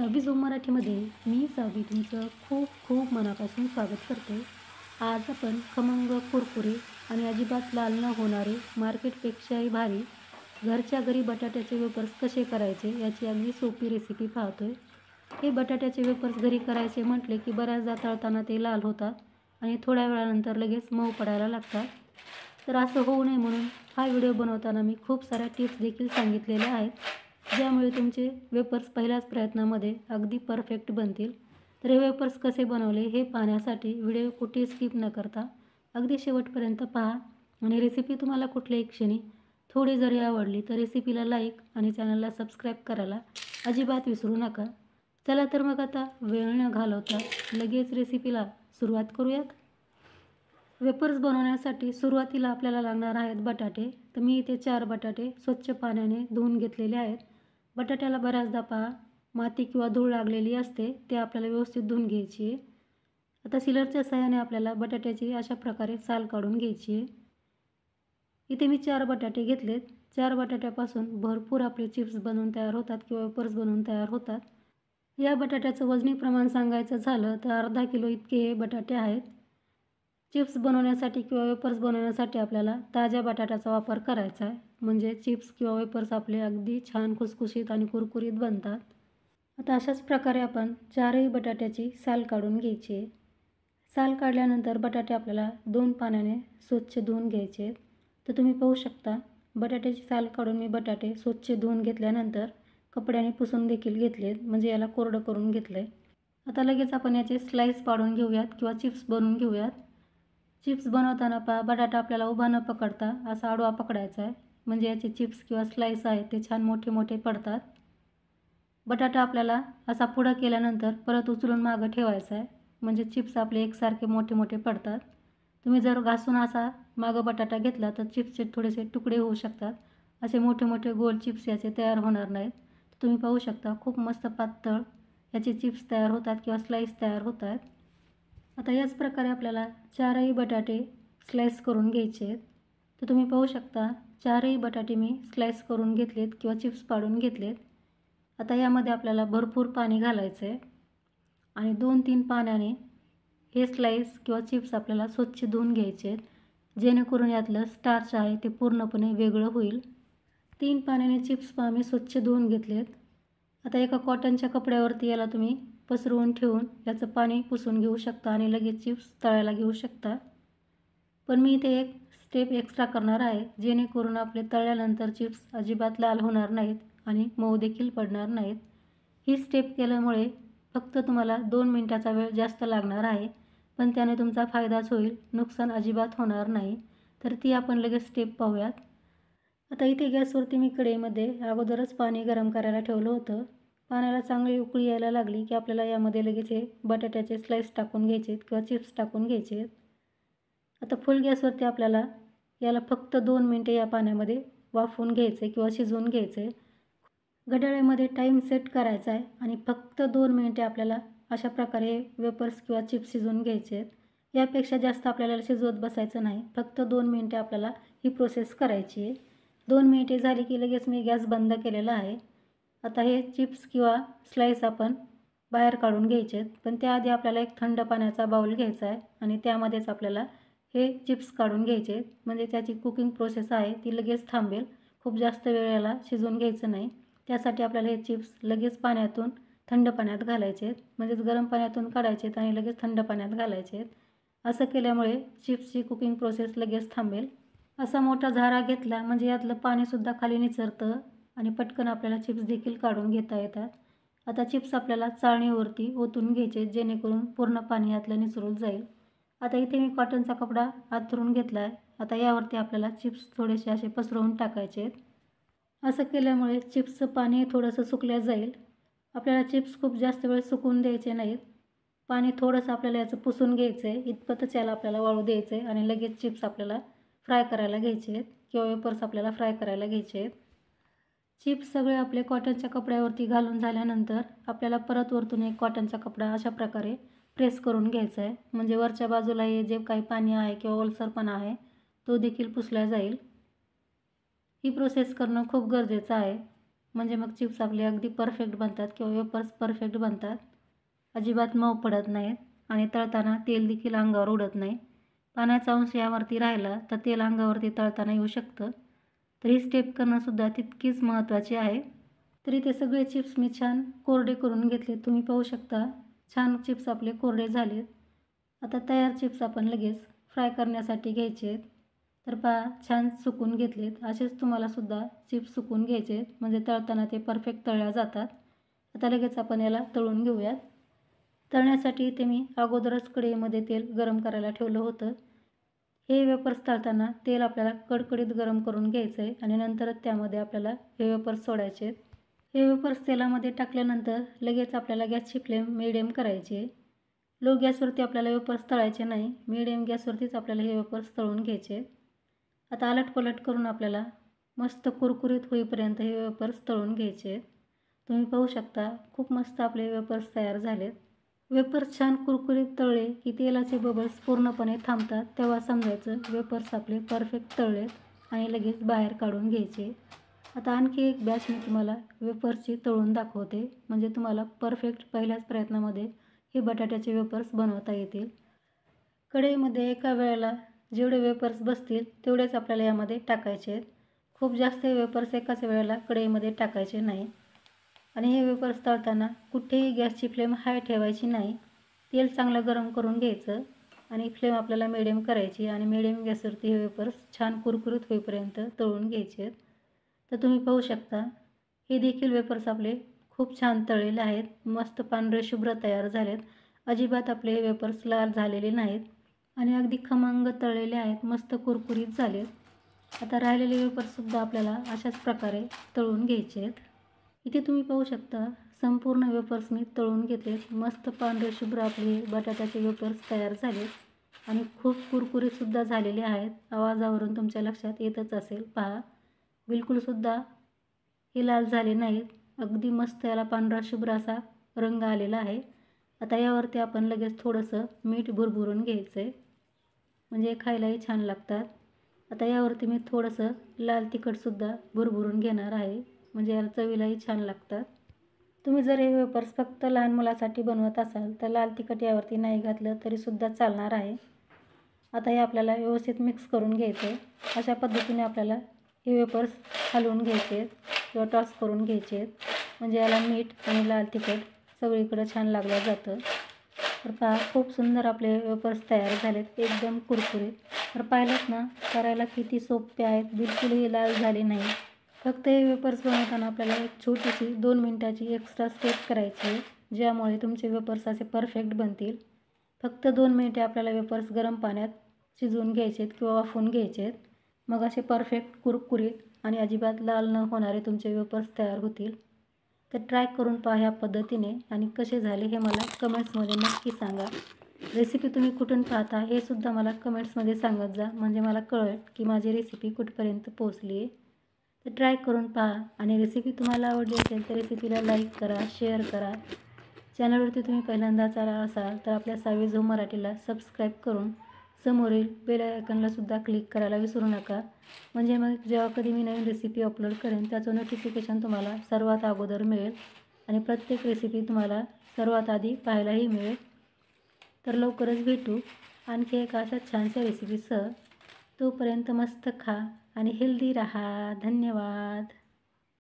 सावी zone मराठीमध्ये मी सावी तुमचं खूप खूप मनापासून स्वागत करते. आज आपण खमंग, कुरकुरे आणि अजिबात लाल न होणारे, मार्केटपेक्षाही भारी घरच्या घरी बटाट्याचे वेफर्स कसे करायचे याची अगदी सोपी रेसिपी पाहतोय. हे बटाट्याचे वेफर्स घरी करायचे म्हटले की बऱ्याचदा तळताना ते लाल होतात आणि थोड्या वेळानंतर लगेच मऊ पडायला लागतात. तर असं होऊ नये म्हणून हा व्हिडिओ बनवताना मी खूप साऱ्या टिप्स देखील सांगितलेल्या आहेत, ज्यामुळे तुमचे वेफर्स पहिल्याच प्रयत्नामध्ये अगदी परफेक्ट बनतील. तर हे वेफर्स कसे बनवले हे पाहण्यासाठी व्हिडिओ कुठे स्किप न करता अगदी शेवटपर्यंत पहा. आणि रेसिपी तुम्हाला कुठल्याही क्षणी थोडी जरी आवडली तर रेसिपीला लाईक आणि चॅनलला सबस्क्राईब करायला अजिबात विसरू नका. चला तर मग आता वेळ न घालवता लगेच रेसिपीला सुरुवात करूयात. वेफर्स बनवण्यासाठी सुरुवातीला आपल्याला लागणार आहेत बटाटे. तर मी इथे 4 बटाटे स्वच्छ पाण्याने धुवून घेतलेले आहेत. बटाट्याला बऱ्याचदा पहा माती किंवा धूळ लागलेली असते, ते आपल्याला व्यवस्थित धुवून घ्यायची आहे. आता सिलरच्या सहाय्याने आपल्याला बटाट्याची अशा प्रकारे साल काढून घ्यायची आहे. इथे मी 4 बटाटे घेतलेत. 4 बटाट्यापासून भरपूर आपले चिप्स बनवून तयार होतात किंवा वेफर्स बनवून तयार होतात. या बटाट्याचं वजनी प्रमाण सांगायचं झालं तर अर्धा किलो इतके हे बटाटे आहेत. चिप्स बनवण्यासाठी किंवा वेफर्स बनवण्यासाठी आपल्याला ताज्या बटाट्याचा वापर करायचा आहे, म्हणजे चिप्स किंवा वेफर्स आपले अगदी छान खुसखुशीत आणि कुरकुरीत बनतात. आता अशाच प्रकारे आपण 4ही बटाट्याची साल काढून घ्यायची आहे. साल काढल्यानंतर बटाटे आपल्याला 2 पाण्याने स्वच्छ धुवून घ्यायचे आहेत. तर तुम्ही पाहू शकता बटाट्याची साल काढून मी बटाटे स्वच्छ धुवून घेतल्यानंतर कपड्याने पुसून देखील घेतलेत, म्हणजे याला कोरडं करून घेतलं आहे. आता लगेच आपण याचे स्लाईस पाडून घेऊयात किंवा चिप्स बनवून घेऊयात. चिप्स बनवताना पहा बटाटा आपल्याला उभा न पकडता असा आडवा पकडायचा आहे, म्हणजे याचे चिप्स किंवा स्लाईस आहेत ते छान मोठे मोठे पडतात. बटाटा आपल्याला असा पुढं केल्यानंतर परत उचलून मागं ठेवायचा आहे, म्हणजे चिप्स आपले एकसारखे मोठे मोठे पडतात. तुम्ही जर घासून असा मागं बटाटा घेतला तर चिप्सचे थोडेसे तुकडे होऊ शकतात. असे मोठे मोठे गोल चिप्स याचे तयार होणार नाहीत. तुम्ही पाहू शकता खूप मस्त पातळ याचे चिप्स तयार होतात किंवा स्लाईस तयार होत आहेत. आता याच प्रकारे आपल्याला 4ही बटाटे स्लाईस करून घ्यायचे आहेत. तर तुम्ही पाहू शकता 4ही बटाटे मी स्लाईस करून घेतलेत किंवा चिप्स पाडून घेतलेत. आता यामध्ये आपल्याला भरपूर पाणी घालायचं आहे आणि 2-3 पाण्याने हे स्लाईस किंवा चिप्स आपल्याला स्वच्छ धुवून घ्यायचे आहेत, जेणेकरून यातलं स्टार्च आहे ते पूर्णपणे वेगळं होईल. 3 पाण्याने चिप्स मी स्वच्छ धुवून घेतलेत. आता एका कॉटनच्या कपड्यावरती याला तुम्ही पसरवून ठेवून याचं पाणी पुसून घेऊ शकता आणि लगेच चिप्स तळायला घेऊ शकता. पण मी इथे एक स्टेप एक्स्ट्रा करणार आहे, जेणेकरून आपले तळल्यानंतर चिप्स अजिबात लाल होणार नाहीत आणि मऊ देखील पडणार नाहीत. ही स्टेप केल्यामुळे फक्त तुम्हाला 2 मिनिटाचा वेळ जास्त लागणार आहे, पण त्याने तुमचा फायदाच होईल, नुकसान अजिबात होणार नाही. तर ती आपण लगेच स्टेप पाहूयात. आता इथे गॅसवरती मी कढईमध्ये अगोदरच पाणी गरम करायला ठेवलं होतं. पाण्याला चांगली उकळी यायला लागली की आपल्याला यामध्ये लगेच हे बटाट्याचे स्लाईस टाकून घ्यायचे आहेत किंवा चिप्स टाकून घ्यायचे आहेत. आता फुल गॅसवरती आपल्याला याला फक्त 2 मिनटे या पाण्यामध्ये वाफवून घ्यायचं आहे किंवा शिजवून घ्यायचं आहे. घड्याळामध्ये टाईम सेट करायचा आहे आणि फक्त 2 मिनिटे आपल्याला अशा प्रकारे वेफर्स किंवा चिप्स शिजवून घ्यायचे आहेत. यापेक्षा जास्त आपल्याला शिजवत बसायचं नाही, फक्त 2 मिनिटे आपल्याला ही प्रोसेस करायची आहे. 2 मिनिटे झाली की लगेच मी गॅस बंद केलेला आहे. आता हे चिप्स किंवा स्लाईस आपण बाहेर काढून घ्यायचे आहेत, पण त्याआधी आपल्याला एक थंड पाण्याचा बाऊल घ्यायचा आहे आणि त्यामध्येच आपल्याला हे चिप्स काढून घ्यायचे आहेत, म्हणजे त्याची कुकिंग प्रोसेस आहे ती लगेच थांबेल. खूप जास्त वेळ याला शिजवून घ्यायचं नाही. त्यासाठी आपल्याला हे चिप्स लगेच पाण्यातून थंड पाण्यात घालायचे आहेत, म्हणजेच गरम पाण्यातून काढायचे आहेत आणि लगेच थंड पाण्यात घालायचे आहेत. असं केल्यामुळे चिप्सची कुकिंग प्रोसेस लगेच थांबेल. असा मोठा झारा घेतला म्हणजे यातलं पाणीसुद्धा खाली निचरतं आणि पटकन आपल्याला चिप्स देखील काढून घेता येतात. आता चिप्स आपल्याला चाळणीवरती ओतून घ्यायचे, जेणेकरून पूर्ण पाणी यातलं निचरून जाईल. आता इथे मी कॉटनचा कपडा अंथरून घेतला आहे. आता यावरती आपल्याला चिप्स थोडेसे असे पसरवून टाकायचे आहेत. असं केल्यामुळे चिप्सचं पाणी थोडंसं सुकलं जाईल. आपल्याला चिप्स खूप जास्त वेळ सुकवून द्यायचे नाहीत. पाणी थोडंसं आपल्याला याचं पुसून घ्यायचं आहे, इतपतच याला आपल्याला वाळू द्यायचं आहे आणि लगेच चिप्स आपल्याला फ्राय करायला घ्यायचे आहेत किंवा वेफर्स आपल्याला फ्राय करायला घ्यायचे आहेत. चिप्स सगळे आपले कॉटनच्या कपड्यावरती घालून झाल्यानंतर आपल्याला परत वरतून एक कॉटनचा कपडा अशा प्रकारे प्रेस करून घ्यायचा आहे, म्हणजे वरच्या बाजूला हे जे काही पाणी आहे किंवा ओलसरपणा आहे तो देखील पुसला जाईल. ही प्रोसेस करणं खूप गरजेचं आहे. म्हणजे मग चिप्स आपले अगदी परफेक्ट बनतात किंवा वेफर्स परफेक्ट बनतात. अजिबात मऊ पडत नाहीत आणि तळताना तेल देखील अंगावर उडत नाही. पाण्याचा अंश यावरती राहिला तर तेल अंगावरती तळताना येऊ शकतं. तर ही स्टेप करणंसुद्धा तितकीच महत्त्वाची आहे. तरी ते सगळे चिप्स मी छान कोरडे करून घेतले. तुम्ही पाहू शकता छान चिप्स आपले कोरडे झालेत. आता तयार चिप्स आपण लगेच फ्राय करण्यासाठी घ्यायचे आहेत. तर पहा छान सुकून घेतलेत. असेच तुम्हालासुद्धा चिप्स सुकून घ्यायचे आहेत म्हणजे तळताना ते परफेक्ट तळल्या जातात. आता लगेच आपण याला तळून घेऊयात. तळण्यासाठी इथे मी अगोदरच कढईमध्ये तेल गरम करायला ठेवलं होतं. हे वेफर्स तळताना तेल आपल्याला कडकडीत गरम करून घ्यायचं आहे आणि नंतरच त्यामध्ये आपल्याला हे वेफर्स सोडायचे आहेत. हे वेफर्स तेलामध्ये टाकल्यानंतर लगेच आपल्याला गॅसची फ्लेम मिडियम करायची आहे. लो गॅसवरती आपल्याला वेफर्स तळायचे नाही. मिडियम गॅसवरतीच आपल्याला हे वेफर्स तळून घ्यायचे आहेत. आता आलटपलट करून आपल्याला मस्त कुरकुरीत होईपर्यंत हे वेफर्स तळून घ्यायचे आहेत. तुम्ही पाहू शकता खूप मस्त आपले वेफर्स तयार झालेत. वेफर्स छान कुरकुरीत तळले की तेलाचे बबल्स पूर्णपणे थांबतात. तेव्हा समजायचं वेफर्स आपले परफेक्ट तळलेत आणि लगेच बाहेर काढून घ्यायचे. आता आणखी एक बॅच मी तुम्हाला वेफर्सची तळून दाखवते म्हणजे तुम्हाला परफेक्ट पहिल्याच प्रयत्नामध्ये हे बटाट्याचे वेफर्स बनवता येतील. कढईमध्ये एका वेळेला जेवढे वेफर्स बसतील तेवढेच आपल्याला यामध्ये टाकायचे आहेत. खूप जास्त वेफर्स एकाच वेळेला कढईमध्ये टाकायचे नाही. आणि हे वेफर्स तळताना कुठेही गॅसची फ्लेम हाय ठेवायची नाही. तेल चांगलं गरम करून घ्यायचं आणि फ्लेम आपल्याला मिडियम करायची आणि मिडियम गॅसवरती हे वेफर्स छान कुरकुरीत होईपर्यंत तळून घ्यायचे आहेत. तर तुम्ही पाहू शकता हे देखील वेफर्स आपले खूप छान तळलेले आहेत. मस्त पांढरे शुभ्र तयार झालेत. अजिबात आपले हे वेफर्स लाल झालेले नाहीत आणि अगदी खमंग तळलेले आहेत. मस्त कुरकुरीत झालेत. आता राहिलेले वेफर्ससुद्धा आपल्याला अशाच प्रकारे तळून घ्यायचे आहेत. इथे तुम्ही पाहू शकता संपूर्ण वेफर्स मी तळून घेतलेत. मस्त पांढरे शुभ्र आपले बटाट्याचे वेफर्स तयार झालेत आणि खूप कुरकुरीतसुद्धा झालेले आहेत. आवाजावरून तुमच्या लक्षात येतच असेल. पहा बिलकुलसुद्धा हे लाल झाले नाहीत. अगदी मस्त याला पांढरा शुभ्र असा रंग आलेला आहे. आता यावरती आपण लगेच थोडंसं मीठ भुरभुरून घ्यायचं आहे म्हणजे खायलाही छान लागतात. आता यावरती मी थोडंसं लाल तिखटसुद्धा भुरभुरून घेणार आहे म्हणजे याला चवीलाही छान लागतात. तुम्ही जर हे वेफर्स फक्त लहान मुलासाठी बनवत असाल तर लाल तिखट यावरती नाही घातलं तरीसुद्धा चालणार आहे. आता हे आपल्याला व्यवस्थित मिक्स करून घ्यायचं आहे. अशा पद्धतीने आपल्याला हे वेफर्स हलवून घ्यायचे आहेत किंवा टॉस करून घ्यायचे आहेत म्हणजे याला मीठ आणि लाल तिखट सगळीकडे छान लागलं जातं. तर पहा खूप सुंदर आपले वेफर्स तयार झालेत. एकदम कुरकुरीत. तर पाहिलेत ना करायला किती सोपे आहेत. बिलकुलही लाल झाले नाही. फक्त हे वेफर्स बनवताना आपल्याला एक छोटीशी 2 मिनिटाची एक्स्ट्रा स्टेप करायची आहे ज्यामुळे तुमचे वेफर्स असे परफेक्ट बनतील. फक्त 2 मिनिटे आपल्याला वेफर्स गरम पाण्यात शिजवून घ्यायचे आहेत किंवा वाफवून घ्यायचे आहेत. मग असे परफेक्ट कुरकुरीत आणि अजिबात लाल न होणारे तुमचे वेफर्स तयार होतील. तर ट्राय करून पहा ह्या पद्धतीने आणि कसे झाले हे मला कमेंट्समध्ये नक्की सांगा. रेसिपी तुम्ही कुठून पाहता हे सुद्धा मला कमेंट्समध्ये सांगत जा म्हणजे मला कळेल की माझी रेसिपी कुठपर्यंत पोहोचली आहे. तर ट्राय करून पहा आणि रेसिपी तुम्हाला आवडली असेल तर रेसिपीला लाईक करा, शेअर करा. चॅनलवरती तुम्ही पहिल्यांदाच आला असाल तर आपल्या सावेज होम मराठीला सबस्क्राईब करून समोरील बेल आयकॉनलासुद्धा क्लिक करायला विसरू नका म्हणजे मग जेव्हा कधी मी नवीन रेसिपी अपलोड करेन त्याचं नोटिफिकेशन तुम्हाला सर्वात अगोदर मिळेल आणि प्रत्येक रेसिपी तुम्हाला सर्वात आधी पाहायलाही मिळेल. तर लवकरच भेटू आणखी एका अशा छानशा रेसिपीसह. तोपर्यंत मस्त खा आणि हेल्दी राहा. धन्यवाद.